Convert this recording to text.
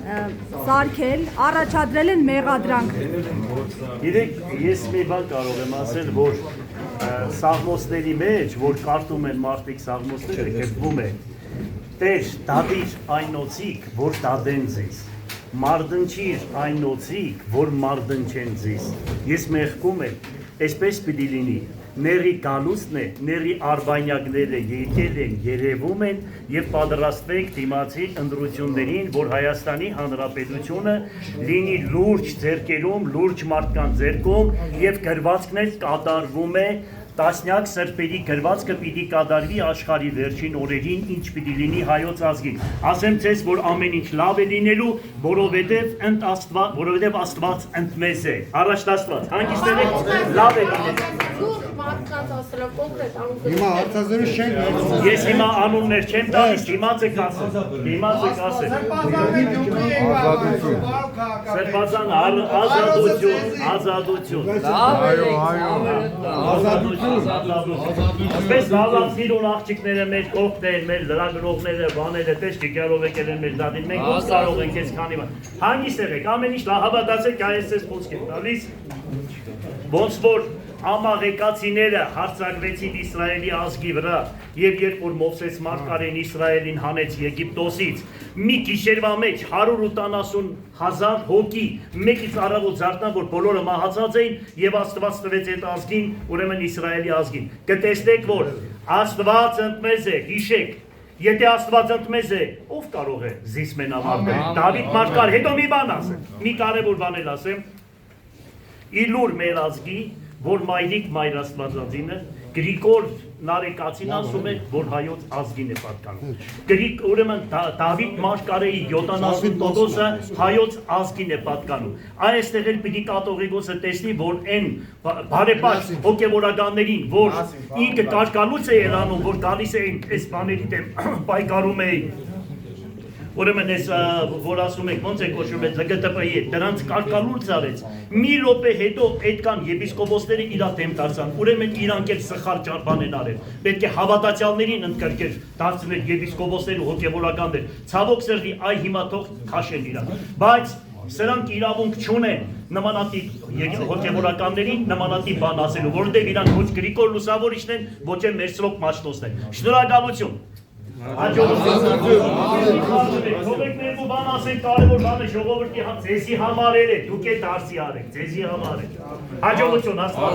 սարքել, առաջադրել են մեղադրանք։ Գիտեք, ես մի բան կարող եմ ասել, որ սաղմոսների մեջ, որ կարդում են մարդիկ սաղմոսները, գրվում է Տեր, դադիր այն օծիկ, որ դադեն ձեզ, մարդնչիր այն օծիկ, որ մարդնչեն ձեզ, ես մեղքում եմ, այսպես պիտի լինի, Ների գալուստն է, ների արբանյակները եկել են, երևում են և պատրաստվեք դիմացի ընտրություններին, որ Հայաստանի Հանրապետությունը լինի լուրջ ձեռքերում, լուրջ մարդկանց ձեռքում և գրվածքն էլ կատարվում է տասնյակ սրբերի գրվածքը պիտի կատարվի աշխարհի վերջին օրերին, ինչ պիտի լինի հայոց ազգին։ Ասեմ ձեզ, որ ամեն ինչ լավ է լինելու, որովհետև Աստված ընդ մեզ է, առաջ Աստված, հանգիստեր եք, լավ է լինելու։ Հիմա հարցազրույց չենք Ես հիմա անուններ չեմ տալիս, դիմաց եք ասել, դիմաց եք ասել։ Սրբազան ազատություն, ազատություն։ Ասպես լավացիր ու աղջիկները մեր կողքներ, մեր լրագրողները, բաները, տես ճիկյարով եկել են մեր դատին, մենք ոնց կարող ենք ես քանի բան։ Հանգիստ եղեք, ամեն ինչ հավատացեք, այս ես խոսք եմ տալիս, ոնց որ ամաղեկացիները հարձակվեցին Իսրայելի ազգի վրա և երբ որ Մովսես մարգարեն Իսրայելին հանեց Եգիպտոսից, մի գիշերվա մեջ 180,000 հոգի մեկից առավոտ զարթան, որ բոլորը մահացած էին և Աստված տվեց այդ ազգին, ուրեմն Իսրայելի ազգին։ Կտեսնեք, որ Աստված ընդ մեզ է, հիշեք, եթե Աստված ընդ մեզ է, ով կարող է զիսմեն ավարտել։ Դավիթ մարգար, հետո մի բան ասեմ, մի կարևոր բան էլ ասեմ, իլուր մեր ազգի որ մայրիկ մայր Աստվածածինը Գրիգոր Նարեկացին ասում է, որ հայոց ազգին է պատկանում։ Ուրեմն Դավիթ մարգարեի 70%-ը հայոց ազգին է պատկանում։ Այստեղ էլ պիտի կատողիկոսը տեսնի, որ այն բարեպաշտ հոգևորականներին, որ ինքը կարկալուց է ելանում, որ գալիս էին այս բաների դեմ պայքարում էին։ Ուրեմն ես որ ասում եք ոնց է կոչվում է ԼԳՏԲ-ի հետ, դրանց կարկալուց արեց։ Մի րոպե հետո այդքան եպիսկոպոսները իրա դեմ դարձան, ուրեմն իրանք էլ սխալ ճարպան են արել։ Պետք է հավատացյալներին ընդգրկել, դարձնել եպիսկոպոսներ ու հոգևորականներ։ Ցավոք սրտի այ հիմա թող քաշեն իրանք։ Բայց սրանք իրավունք չունեն նմանատիպ հոգևորականներին նմանատիպ բան ասելու, որովհետև իրանք ոչ Գրիգոր Լուսավորիչն են, ոչ էլ Մերսլոկ Մաշտոսն են։ Շնորհակալություն։ Թողեք ներու բան ասենք, կարևոր բան է ժողովրդի ձեզի համար է, դուք է դարձի արեք, ձեզի համար է։ Հաջողություն, Աստված։